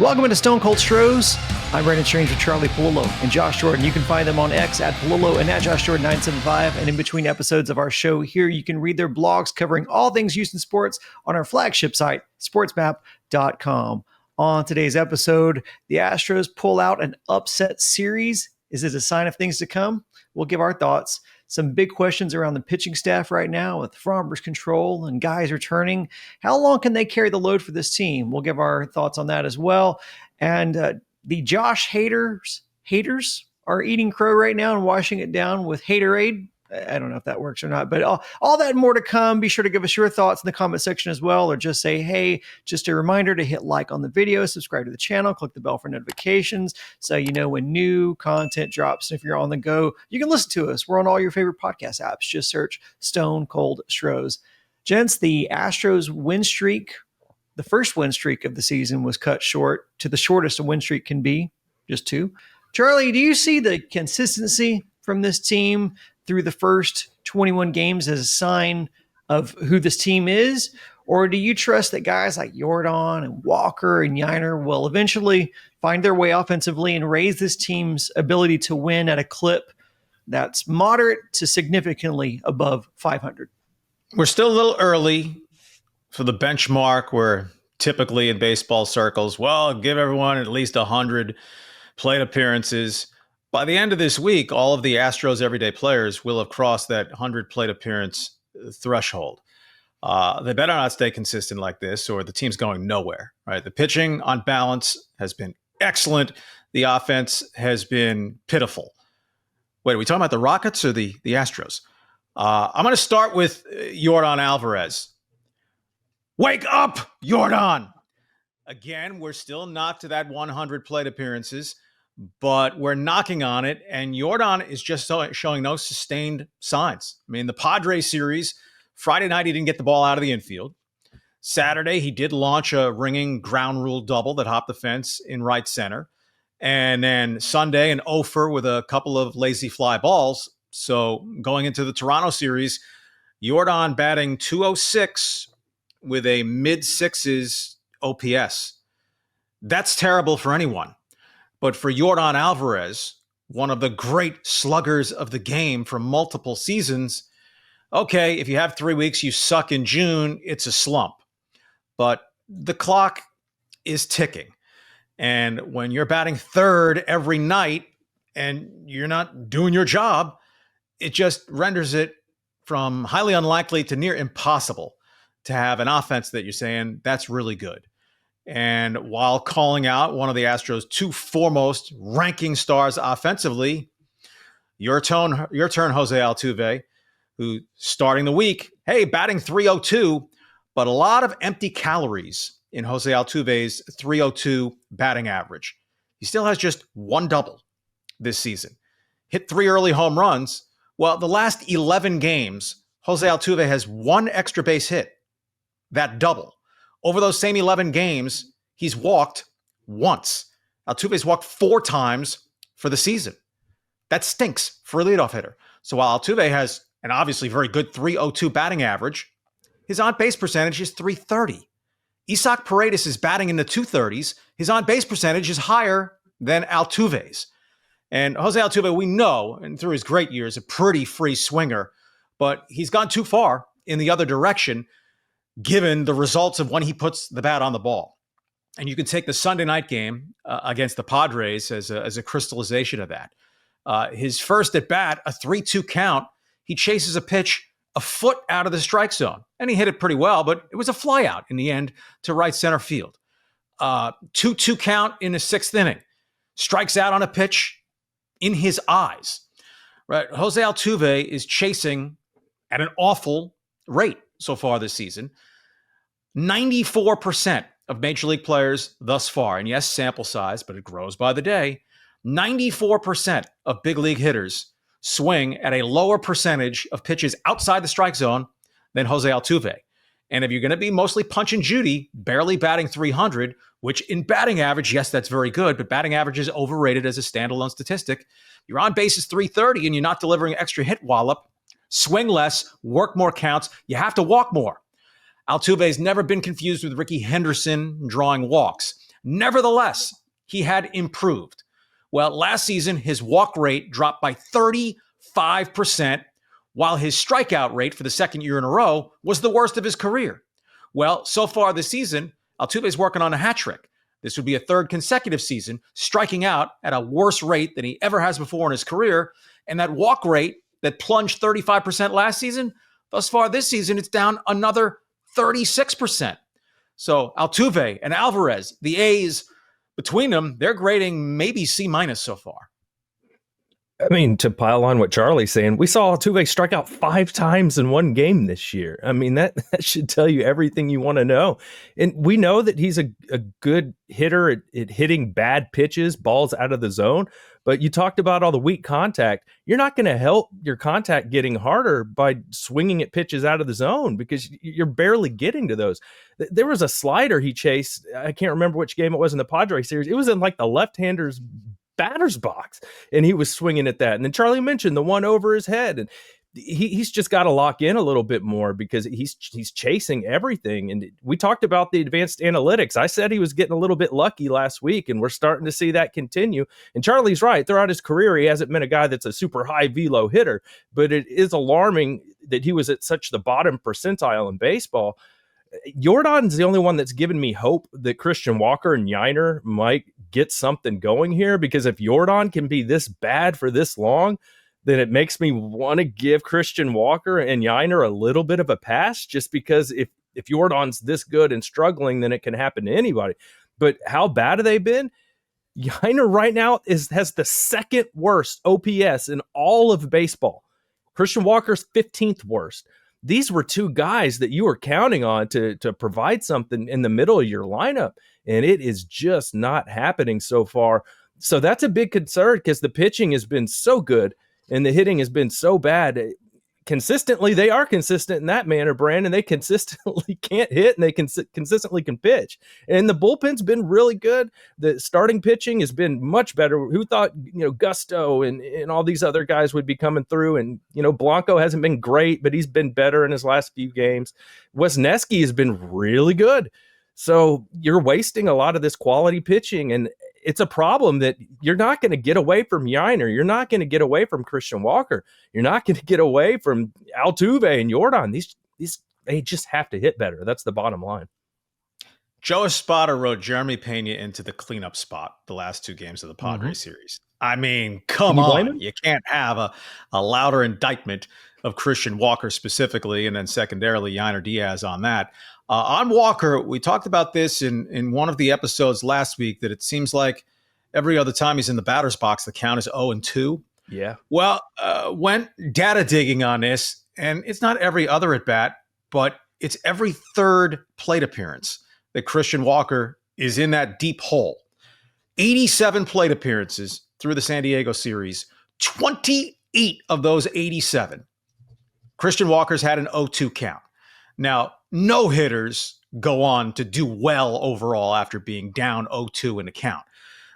Welcome into Stone Cold Stros. I'm Brandon Strange with Charlie Palullo and Josh Jordan. You can find them on X at Palullo and at Josh Jordan 975. And in between episodes of our show here, you can read their blogs covering all things Houston sports on our flagship site, sportsmap.com. On today's episode, the Astros pull out an upset series. Is it a sign of things to come? We'll give our thoughts. Some big questions around the pitching staff right now with Fromber's control and guys returning. How long can they carry the load for this team? We'll give our thoughts on that as well. And the Josh haters are eating crow right now and washing it down with Haterade. I don't know if that works or not, but all that and more to come. Be sure to give us your thoughts in the comment section as well, or just say, hey, just a reminder to hit like on the video, subscribe to the channel, click the bell for notifications so you know when new content drops. And if you're on the go, you can listen to us. We're on all your favorite podcast apps. Just search Stone Cold Stros. Gents, the Astros win streak, the first win streak of the season, was cut short to the shortest a win streak can be, just 2. Charlie, do you see the consistency from this team through the first 21 games as a sign of who this team is? Or do you trust that guys like Jordan and Walker and Yiner will eventually find their way offensively and raise this team's ability to win at a clip that's moderate to significantly above 500? We're still a little early for the benchmark where typically in baseball circles, well, give everyone at least 100 plate appearances. By the end of this week, all of the Astros everyday players will have crossed that 100 plate appearance threshold. They better not stay consistent like this or the team's going nowhere, right? The pitching on balance has been excellent. The offense has been pitiful. Wait, are we talking about the Rockets or the Astros? I'm going to start with Jordan Alvarez. Wake up, Jordan! Again, we're still not to that 100 plate appearances, but we're knocking on it, and Jordan is just showing no sustained signs. I mean, the Padres series, Friday night, he didn't get the ball out of the infield. Saturday, he did launch a ringing ground rule double that hopped the fence in right center. And then Sunday, an offer with a couple of lazy fly balls. So going into the Toronto series, Jordan batting .206 with a mid-6s OPS. That's terrible for anyone. But for Jordan Alvarez, one of the great sluggers of the game for multiple seasons, okay, if you have 3 weeks, you suck in June, it's a slump. But the clock is ticking. And when you're batting third every night and you're not doing your job, it just renders it from highly unlikely to near impossible to have an offense that you're saying, that's really good. And while calling out one of the Astros' 2 foremost ranking stars offensively, your turn, Jose Altuve, who starting the week, hey, batting .302, but a lot of empty calories in Jose Altuve's .302 batting average. He still has just 1 double this season. Hit 3 early home runs. Well, the last 11 games, Jose Altuve has 1 extra base hit, that double. Over those same 11 games, he's walked once. Altuve's walked 4 times for the season. That stinks for a leadoff hitter. So while Altuve has an obviously very good .302 batting average, his on-base percentage is .330. Isaac Paredes is batting in the .230s. His on-base percentage is higher than Altuve's. And Jose Altuve, we know, and through his great years, a pretty free swinger, but he's gone too far in the other direction given the results of when he puts the bat on the ball. And you can take the Sunday night game against the Padres as a crystallization of that. His first at bat, a 3-2 count, he chases a pitch a foot out of the strike zone. And he hit it pretty well, but it was a fly out in the end to right center field. 2-2 count in the 6th inning. Strikes out on a pitch in his eyes. Right? Jose Altuve is chasing at an awful rate so far this season. 94% of major league players thus far, and yes, sample size, but it grows by the day, 94% of big league hitters swing at a lower percentage of pitches outside the strike zone than Jose Altuve. And if you're going to be mostly punch and Judy, barely batting .300, which in batting average, yes, that's very good, but batting average is overrated as a standalone statistic. Your on base is .330 and you're not delivering extra hit wallop. Swing less, work more counts. You have to walk more. Altuve's never been confused with Ricky Henderson drawing walks. Nevertheless, he had improved. Well, last season, his walk rate dropped by 35%, while his strikeout rate for the second year in a row was the worst of his career. Well, so far this season, Altuve's working on a hat trick. This would be a third consecutive season, striking out at a worse rate than he ever has before in his career. And that walk rate that plunged 35% last season, thus far this season, it's down another 36%. So Altuve and Alvarez, the A's, between them, they're grading maybe C- so far. I mean, to pile on what Charlie's saying, we saw Altuve strike out 5 times in one game this year. I mean, that should tell you everything you want to know. And we know that he's a good hitter at hitting bad pitches, balls out of the zone. But you talked about all the weak contact. You're not going to help your contact getting harder by swinging at pitches out of the zone because you're barely getting to those. There was a slider he chased. I can't remember which game it was in the Padres series. It was in like the left-hander's batter's box, and he was swinging at that. And then Charlie mentioned the one over his head, and he's just got to lock in a little bit more because he's chasing everything. And we talked about the advanced analytics. I said he was getting a little bit lucky last week, and we're starting to see that continue. And Charlie's right. Throughout his career, he hasn't been a guy that's a super high velo hitter, but it is alarming that he was at such the bottom percentile in baseball. Jordan's the only one that's given me hope that Christian Walker and Yiner might get something going here, because if Jordan can be this bad for this long, then it makes me want to give Christian Walker and Yiner a little bit of a pass, just because if Jordan's this good and struggling, then it can happen to anybody. But how bad have they been? Yiner right now has the second worst OPS in all of baseball. Christian Walker's 15th worst. These were 2 guys that you were counting on to provide something in the middle of your lineup, and it is just not happening so far. So that's a big concern because the pitching has been so good and the hitting has been so bad. Consistently, they are consistent in that manner, Brandon. They consistently can't hit, and they consistently can pitch. And the bullpen's been really good. The starting pitching has been much better. Who thought, Gusto and all these other guys would be coming through? And, Blanco hasn't been great, but he's been better in his last few games. Wesneski has been really good. So you're wasting a lot of this quality pitching, and it's a problem that you're not going to get away from Yiner. You're not going to get away from Christian Walker. You're not going to get away from Altuve and Jordan. These they just have to hit better. That's the bottom line. Joe Espada wrote Jeremy Pena into the cleanup spot the last 2 games of the Padres series. I mean, come on. You can't have a louder indictment of Christian Walker specifically, and then secondarily Yiner Diaz on that. On Walker, we talked about this in one of the episodes last week, that it seems like every other time he's in the batter's box, the count is 0-2. Yeah. Well, went data digging on this, and it's not every other at bat, but it's every third plate appearance that Christian Walker is in that deep hole. 87 plate appearances through the San Diego series, 28 of those 87. Christian Walker's had an 0-2 count. Now, no hitters go on to do well overall after being down 0-2 in the count.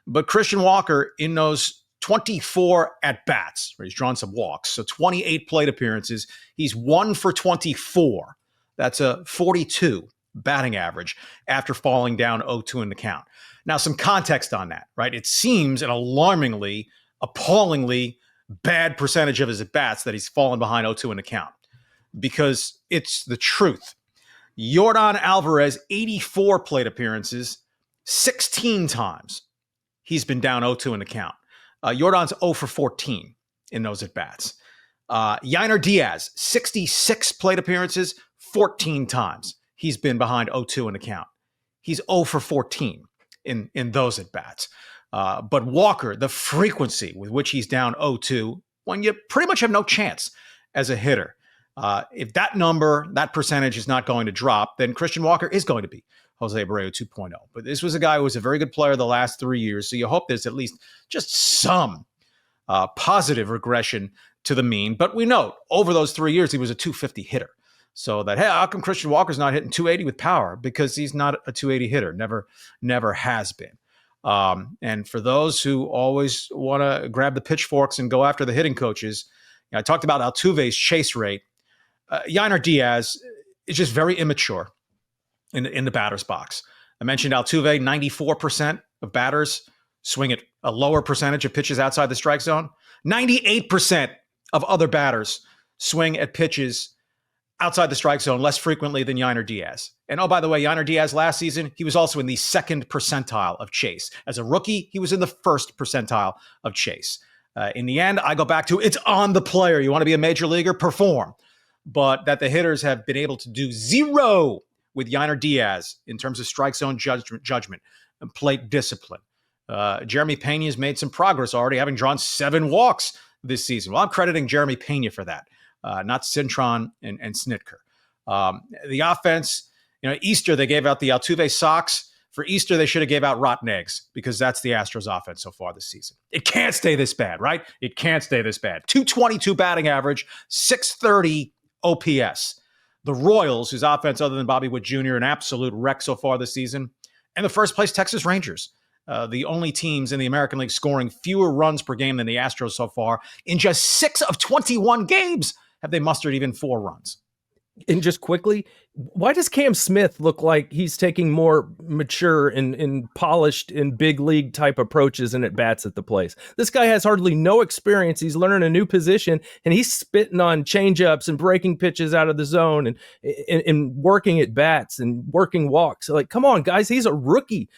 But Christian Walker, in those 24 at-bats, where he's drawn some walks, so 28 plate appearances, he's 1 for 24. That's a 42 batting average after falling down 0-2 in the count. Now, some context on that, right? It seems an alarmingly, appallingly bad percentage of his at-bats that he's fallen behind 0-2 in the count, because it's the truth. Jordan Alvarez, 84 plate appearances, 16 times he's been down 0-2 in the count. Jordan's 0 for 14 in those at-bats. Yiner Diaz, 66 plate appearances, 14 times he's been behind 0-2 in the count. He's 0 for 14 in those at-bats. But Walker, the frequency with which he's down 0-2, when you pretty much have no chance as a hitter. If that number, that percentage is not going to drop, then Christian Walker is going to be Jose Abreu 2.0. But this was a guy who was a very good player the last 3 years, so you hope there's at least just some positive regression to the mean. But we know over those 3 years, he was a 250 hitter. So that, hey, how come Christian Walker's not hitting 280 with power? Because he's not a 280 hitter, never has been. And for those who always want to grab the pitchforks and go after the hitting coaches, I talked about Altuve's chase rate. Yiner Diaz is just very immature in the batter's box. I mentioned Altuve, 94% of batters swing at a lower percentage of pitches outside the strike zone. 98% of other batters swing at pitches outside the strike zone less frequently than Yainer Diaz. And oh, by the way, Yainer Diaz last season, he was also in the second percentile of chase. As a rookie, he was in the first percentile of chase. In the end, I go back to it's on the player. You want to be a major leaguer? Perform. But that the hitters have been able to do zero with Yainer Diaz in terms of strike zone judgment and plate discipline. Jeremy Pena has made some progress already, having drawn 7 walks this season. Well, I'm crediting Jeremy Pena for that, not Cintron and Snitker. The offense, Easter, they gave out the Altuve socks. For Easter, they should have gave out rotten eggs because that's the Astros offense so far this season. It can't stay this bad, right? It can't stay this bad. 222 batting average, 630 OPS. The Royals, whose offense other than Bobby Witt Jr., an absolute wreck so far this season. And the first place Texas Rangers, the only teams in the American League scoring fewer runs per game than the Astros so far. In just 6 of 21 games have they mustered even 4 runs. And just quickly, why does Cam Smith look like he's taking more mature and polished and big league type approaches and at bats at the place? This guy has hardly no experience. He's learning a new position and he's spitting on changeups and breaking pitches out of the zone and working at bats and working walks. Like, come on, guys, he's a rookie.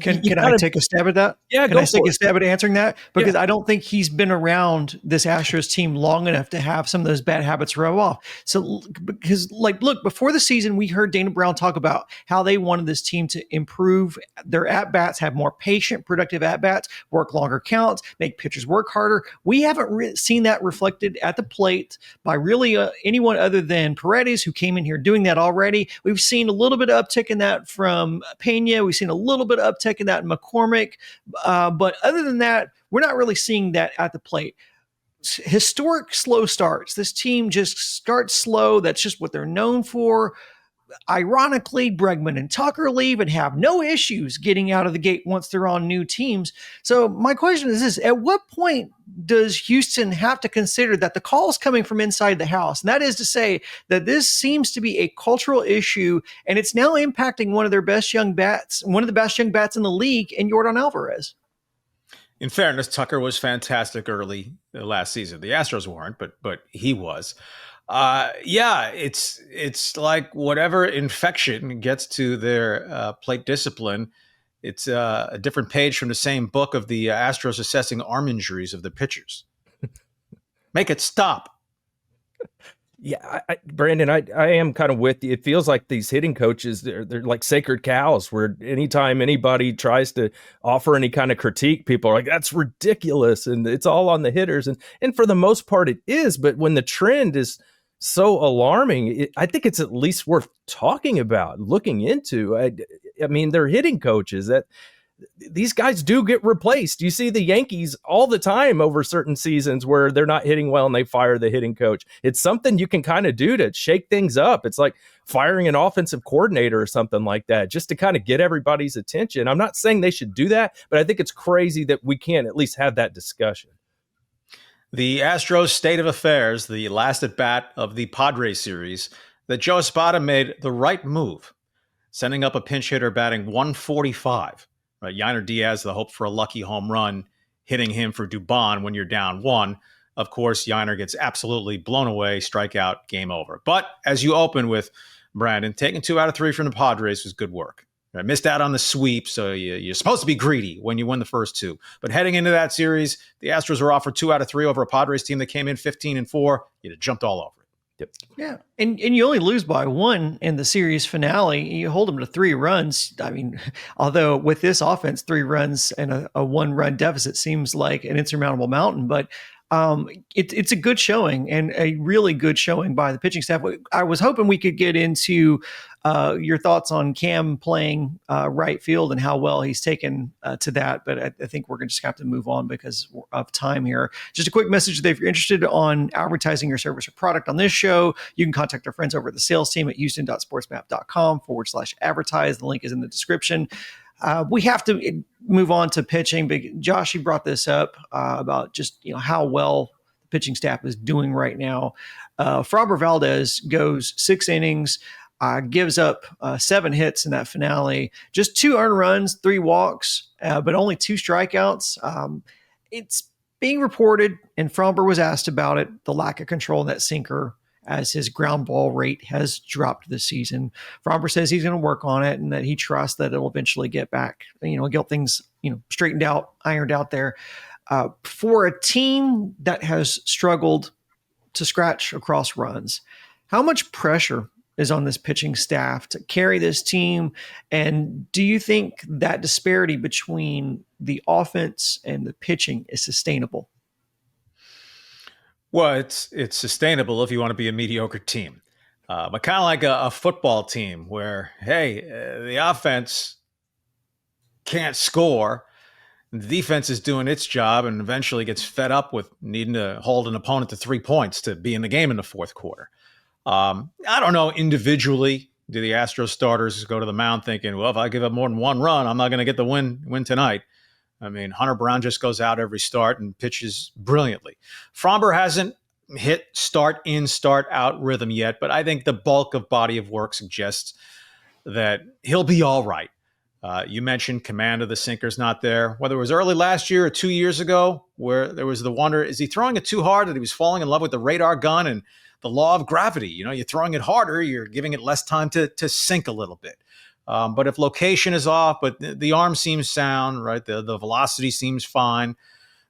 Can I take a stab at that? Yeah, Can I take a stab at answering that? Because I don't think he's been around this Astros team long enough to have some of those bad habits rub off. So, because look, before the season, we heard Dana Brown talk about how they wanted this team to improve their at-bats, have more patient, productive at-bats, work longer counts, make pitchers work harder. We haven't seen that reflected at the plate by really anyone other than Paredes, who came in here doing that already. We've seen a little bit of uptick in that from Pena. We've seen a little bit of uptick in that in McCormick. But other than that, we're not really seeing that at the plate. Historic slow starts. This team just starts slow. That's just what they're known for. Ironically, Bregman and Tucker leave and have no issues getting out of the gate once they're on new teams. So my question is this: at what point does Houston have to consider that the call is coming from inside the house? And that is to say that this seems to be a cultural issue, and it's now impacting one of the best young bats in the league, in Yordan Alvarez. In fairness, Tucker was fantastic early last season. The Astros weren't, but he was. It's like whatever infection gets to their plate discipline. It's a different page from the same book of the Astros assessing arm injuries of the pitchers. Make it stop. Yeah, Brandon, I am kind of with you. It feels like these hitting coaches, they're like sacred cows where anytime anybody tries to offer any kind of critique, people are like, that's ridiculous. And it's all on the hitters. And for the most part, it is. But when the trend is so alarming, I think it's at least worth talking about, looking into. I mean, they're hitting coaches that these guys do get replaced. You see the Yankees all the time over certain seasons where they're not hitting well and they fire the hitting coach. It's something you can kind of do to shake things up. It's like firing an offensive coordinator or something like that, just to kind of get everybody's attention. I'm not saying they should do that, but I think it's crazy that we can't at least have that discussion. The Astros state of affairs, the last at bat of the Padres series, that Joe Espada made the right move, sending up a pinch hitter batting 145. Right, Yainer Diaz, the hope for a lucky home run, hitting him for Dubon when you're down 1. Of course, Yainer gets absolutely blown away, strikeout, game over. But as you open with, Brandon, taking 2 out of 3 from the Padres was good work. Right, missed out on the sweep, so you're supposed to be greedy when you win the first 2. But heading into that series, the Astros were offered 2 out of 3 over a Padres team that came in 15-4. You'd have jumped all over it. Yep. Yeah, and you only lose by 1 in the series finale. You hold them to 3 runs. I mean, although with this offense, 3 runs and a 1-run deficit seems like an insurmountable mountain, but it's a good showing and a really good showing by the pitching staff. I was hoping we could get into your thoughts on Cam playing right field and how well he's taken to that, but I think we're going to just have to move on because of time here. Just a quick message that if you're interested on advertising your service or product on this show, you can contact our friends over at the sales team at houston.sportsmap.com/advertise. The link is in the description. We have to move on to pitching, but Josh, you brought this up about just how well the pitching staff is doing right now. Framber Valdez goes 6 innings. gives up 7 hits in that finale, just 2 earned runs, 3 walks, but only 2 strikeouts. It's being reported, and Fromber was asked about it, the lack of control in that sinker as his ground ball rate has dropped this season. Fromber says he's going to work on it and that he trusts that it'll eventually get back, get things, straightened out, ironed out there. For a team that has struggled to scratch across runs, how much pressure is on this pitching staff to carry this team? And do you think that disparity between the offense and the pitching is sustainable? Well, it's sustainable if you want to be a mediocre team, but kind of like a football team where, hey, the offense can't score, the defense is doing its job, and eventually gets fed up with needing to hold an opponent to 3 points to be in the game in the fourth quarter. I don't know individually. Do the Astros starters go to the mound thinking, well, if I give up more than 1 run, I'm not going to get the win tonight? I mean, Hunter Brown just goes out every start and pitches brilliantly. Fromber hasn't hit start in, start out rhythm yet, but I think the bulk of body of work suggests that he'll be all right. You mentioned command of the sinker's not there. Whether it was early last year or 2 years ago, where there was the wonder, is he throwing it too hard that he was falling in love with the radar gun and the law of gravity? You're throwing it harder, you're giving it less time to sink a little bit. But if location is off, but the arm seems sound, right? The velocity seems fine.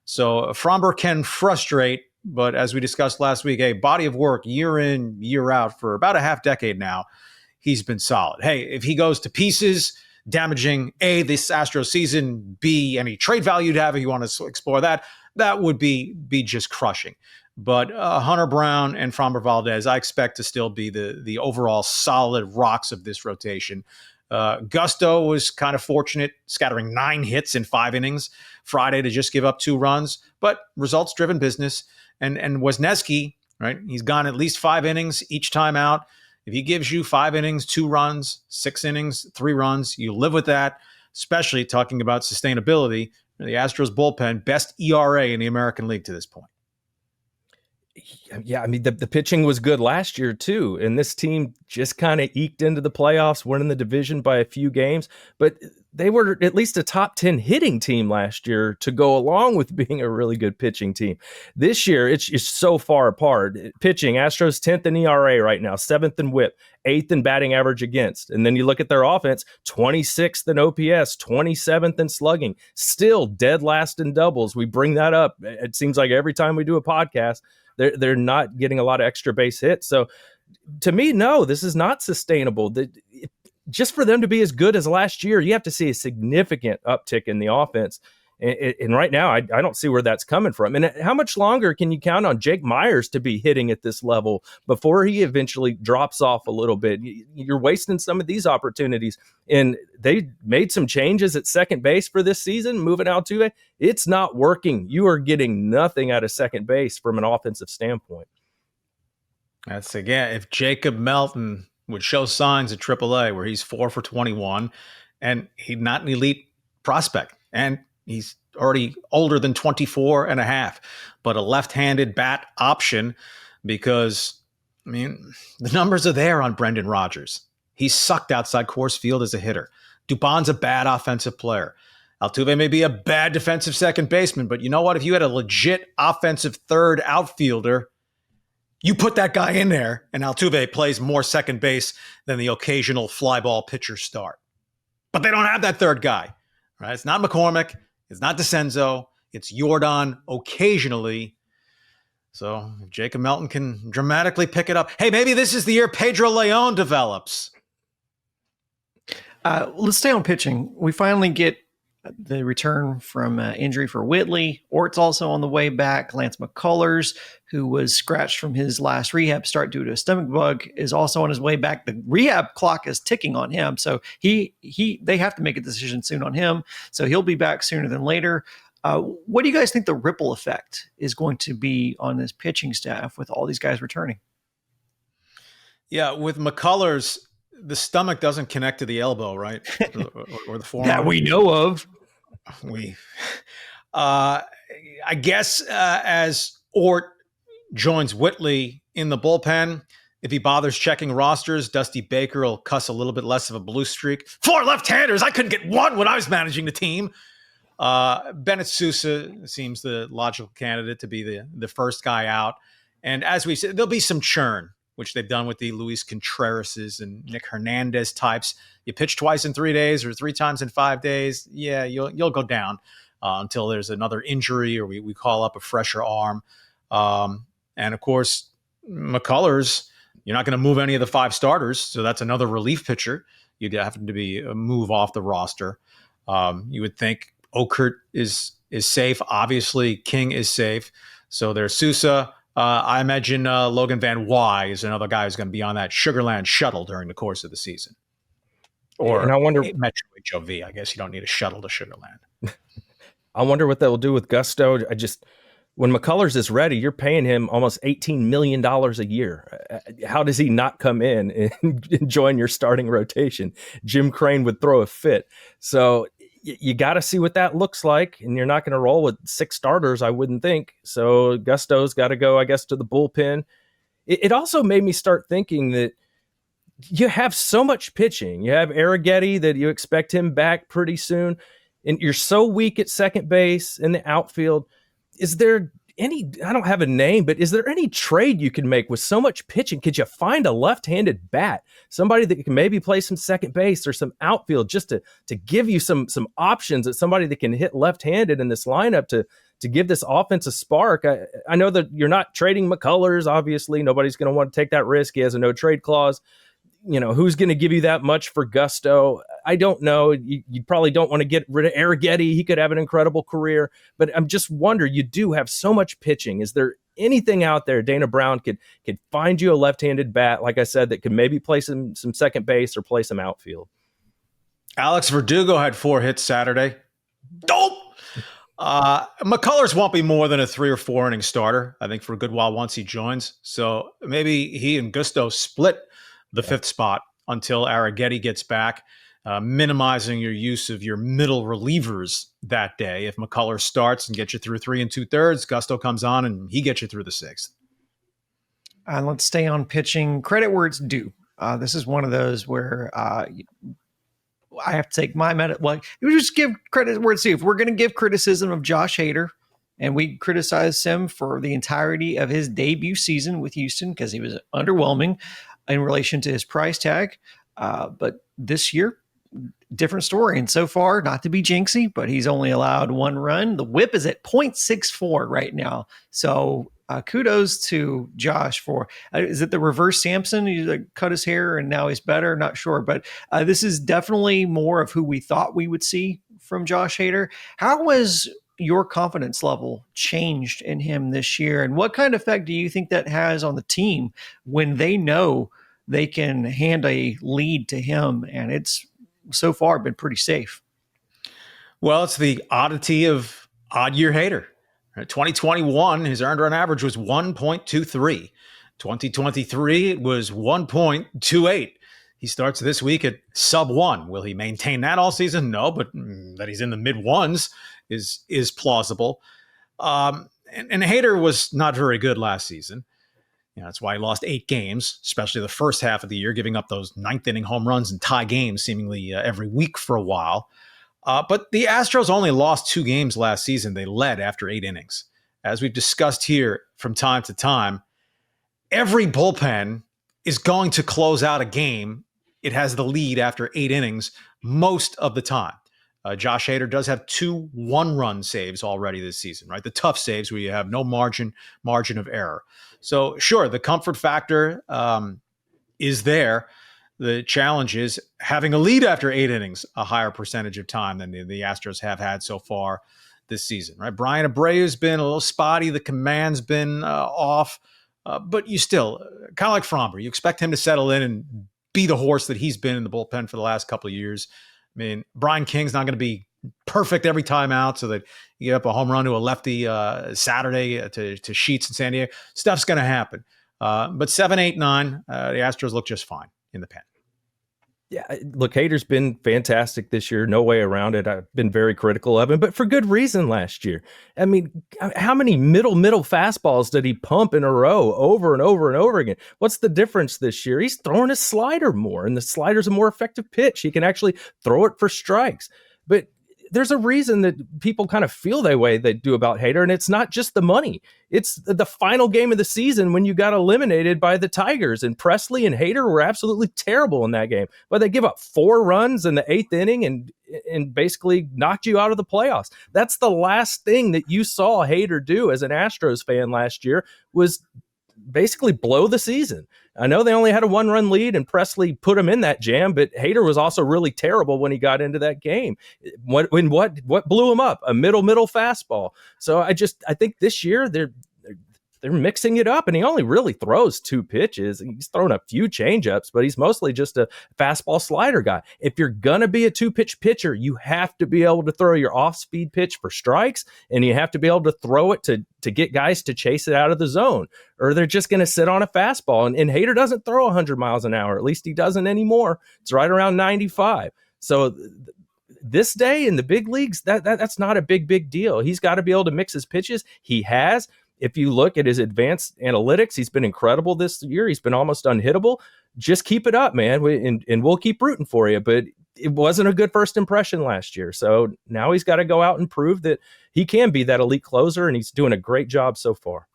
So Fromber can frustrate, but as we discussed last week, hey, body of work year in, year out for about a half decade now, he's been solid. Hey, if he goes to pieces, damaging A, this Astros season, B, any trade value to have, if you want to explore that, that would be just crushing. But Hunter Brown and Fromber Valdez, I expect to still be the overall solid rocks of this rotation. Gusto was kind of fortunate, scattering 9 hits in 5 innings Friday to just give up 2 runs, but results-driven business. And Wesneski, right? He's gone at least 5 innings each time out. If he gives you 5 innings, 2 runs, 6 innings, 3 runs, you live with that, especially talking about sustainability. The Astros bullpen, best ERA in the American League to this point. Yeah, I mean, the pitching was good last year, too. And this team just kind of eked into the playoffs, winning the division by a few games. But they were at least a top 10 hitting team last year to go along with being a really good pitching team. This year, it's so far apart. Pitching, Astros 10th in ERA right now, 7th in WHIP, 8th in batting average against. And then you look at their offense, 26th in OPS, 27th in slugging, still dead last in doubles. We bring that up. It seems like every time we do a podcast, they're not getting a lot of extra base hits. So to me, no, this is not sustainable. Just for them to be as good as last year, you have to see a significant uptick in the offense. And right now, I don't see where that's coming from. And how much longer can you count on Jake Myers to be hitting at this level before he eventually drops off a little bit? You're wasting some of these opportunities. And they made some changes at second base for this season, moving Altuve. It's not working. You are getting nothing out of second base from an offensive standpoint. That's, again, if Jacob Melton would show signs at AAA where he's 4 for 21 and he's not an elite prospect, and he's already older than 24 and a half, but a left-handed bat option because, I mean, the numbers are there on Brendan Rodgers. He's sucked outside Coors Field as a hitter. Dubon's a bad offensive player. Altuve may be a bad defensive second baseman, but you know what? If you had a legit offensive third outfielder, you put that guy in there, and Altuve plays more second base than the occasional fly ball pitcher start. But they don't have that third guy, right? It's not McCormick. It's not DeCenzo. It's Yordan occasionally. So if Jacob Melton can dramatically pick it up, hey, maybe this is the year Pedro Leon develops. Let's stay on pitching. We finally get the return from injury for Whitley. Ort's also on the way back. Lance McCullers, who was scratched from his last rehab start due to a stomach bug, is also on his way back. The rehab clock is ticking on him, so they have to make a decision soon on him. So he'll be back sooner than later. What do you guys think the ripple effect is going to be on this pitching staff with all these guys returning? Yeah, with McCullers, the stomach doesn't connect to the elbow, right? or the forearm. That we know of. I guess as Ort joins Whitley in the bullpen, If he bothers checking rosters, Dusty Baker will cuss a little bit less of a blue streak. 4 left-handers. I couldn't get one when I was managing the team. Bennett Sousa seems the logical candidate to be the first guy out. And as we said, there'll be some churn, which they've done with the Luis Contrerases and Nick Hernandez types. You pitch twice in 3 days or 3 times in 5 days, yeah, you'll go down until there's another injury or we call up a fresher arm. And of course, McCullers, you're not going to move any of the 5 starters, so that's another relief pitcher. You'd have to be a move off the roster. You would think Okert is safe. Obviously, King is safe. So there's Sousa. I imagine Logan Van Wy is another guy who's going to be on that Sugarland shuttle during the course of the season. Or and I wonder, Metro HOV. I guess you don't need a shuttle to Sugarland. I wonder what they'll do with Gusto. When McCullers is ready, you're paying him almost $18 million a year. How does he not come in and join your starting rotation? Jim Crane would throw a fit. So you got to see what that looks like, and you're not going to roll with 6 starters, I wouldn't think. So Gusto's got to go, I guess, to the bullpen. It also made me start thinking that you have so much pitching. You have Arrighetti that you expect him back pretty soon, and you're so weak at second base in the outfield. Is there any, I don't have a name, but is there any trade you can make with so much pitching? Could you find a left-handed bat, somebody that can maybe play some second base or some outfield just to give you some options, at somebody that can hit left-handed in this lineup to give this offense a spark? I know that you're not trading McCullers. Obviously, nobody's going to want to take that risk. He has a no-trade clause. Who's going to give you that much for Gusto? I don't know. You probably don't want to get rid of Arrighetti. He could have an incredible career, but I'm just wondering, you do have so much pitching. Is there anything out there Dana Brown could find you a left-handed bat, like I said, that could maybe play some second base or play some outfield? Alex Verdugo had 4 hits Saturday. Dope! McCullers won't be more than a 3 or 4 inning starter, I think, for a good while once he joins. So maybe he and Gusto split the 5th spot until Arrighetti gets back, minimizing your use of your middle relievers that day. If McCullers starts and gets you through 3 2/3, Gusto comes on and he gets you through the 6th. Let's stay on pitching. Credit where it's due. This is one of those where I have to take my we just give credit where it's due. If we're going to give criticism of Josh Hader, and we criticize him for the entirety of his debut season with Houston because he was underwhelming in relation to his price tag. But this year, different story. And so far, not to be jinxy, but he's only allowed 1 run. The whip is at 0.64 right now. So kudos to Josh for, is it the reverse Samson? He cut his hair and now he's better? Not sure. But this is definitely more of who we thought we would see from Josh Hader. How was your confidence level changed in him this year? And what kind of effect do you think that has on the team when they know they can hand a lead to him? And it's so far been pretty safe. Well, it's the oddity of odd year Hader. 2021, his earned run average was 1.23. 2023, it was 1.28. He starts this week at sub 1. Will he maintain that all season? No, but that he's in the mid ones is plausible. And Hader was not very good last season. That's why he lost 8 games, especially the first half of the year, giving up those 9th inning home runs and tie games seemingly every week for a while. But the Astros only lost 2 games last season. They led after 8 innings. As we've discussed here from time to time, every bullpen is going to close out a game. It has the lead after 8 innings most of the time. Josh Hader does have 2 1-run saves already this season, right? The tough saves where you have no margin of error. So sure, the comfort factor is there. The challenge is having a lead after 8 innings a higher percentage of time than the Astros have had so far this season, right? Brian Abreu's been a little spotty. The command's been off, but you still, kind of like Fromber, you expect him to settle in and be the horse that he's been in the bullpen for the last couple of years. I mean, Brian King's not going to be perfect every time out, so that you get up a home run to a lefty Saturday to Sheets in San Diego. Stuff's going to happen. But 7, 8, 9, the Astros look just fine in the pen. Yeah, look, Hader's been fantastic this year. No way around it. I've been very critical of him, but for good reason last year. I mean, how many middle fastballs did he pump in a row over and over and over again? What's the difference this year? He's throwing his slider more, and the slider's a more effective pitch. He can actually throw it for strikes. But there's a reason that people kind of feel that way they do about Hader, and it's not just the money. It's the final game of the season when you got eliminated by the Tigers, and Presley and Hader were absolutely terrible in that game. But they give up 4 runs in the 8th inning and basically knocked you out of the playoffs. That's the last thing that you saw Hader do as an Astros fan last year, was basically blow the season. I know they only had a 1-run lead and Presley put him in that jam, but Hader was also really terrible when he got into that game. What blew him up? A middle fastball. So I think this year they're mixing it up, and he only really throws 2 pitches. He's thrown a few changeups, but he's mostly just a fastball slider guy. If you're going to be a 2-pitch pitcher, you have to be able to throw your off-speed pitch for strikes, and you have to be able to throw it to get guys to chase it out of the zone, or they're just going to sit on a fastball. And Hader doesn't throw 100 miles an hour. At least he doesn't anymore. It's right around 95. So this day in the big leagues, that's not a big deal. He's got to be able to mix his pitches. He has. If you look at his advanced analytics, he's been incredible this year. He's been almost unhittable. Just keep it up, man, and we'll keep rooting for you. But it wasn't a good first impression last year. So now he's got to go out and prove that he can be that elite closer, and he's doing a great job so far.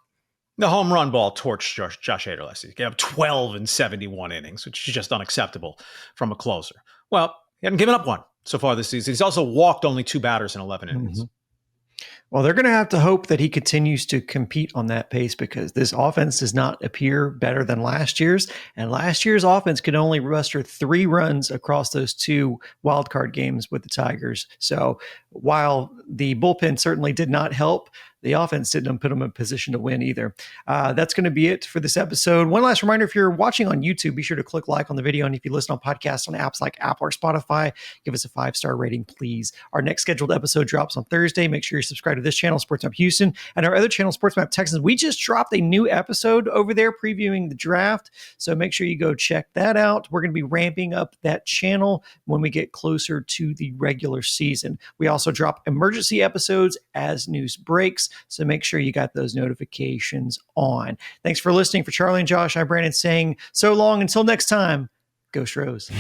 The home run ball torched Josh Hader last season. He gave up 12 in 71 innings, which is just unacceptable from a closer. Well, he hadn't given up one so far this season. He's also walked only 2 batters in 11 innings. Mm-hmm. Well, they're going to have to hope that he continues to compete on that pace, because this offense does not appear better than last year's. And last year's offense could only muster 3 runs across those 2 wildcard games with the Tigers. So while the bullpen certainly did not help, the offense didn't put them in a position to win either. That's going to be it for this episode. One last reminder, if you're watching on YouTube, be sure to click like on the video. And if you listen on podcasts on apps like Apple or Spotify, give us a 5-star rating, please. Our next scheduled episode drops on Thursday. Make sure you subscribe to this channel, Sports Map Houston, and our other channel, Sports Map Texans. We just dropped a new episode over there previewing the draft, so make sure you go check that out. We're going to be ramping up that channel when we get closer to the regular season. We also drop emergency episodes as news breaks, so make sure you got those notifications on. Thanks for listening. For Charlie and Josh, I'm Brandon saying so long until next time. Go Stros.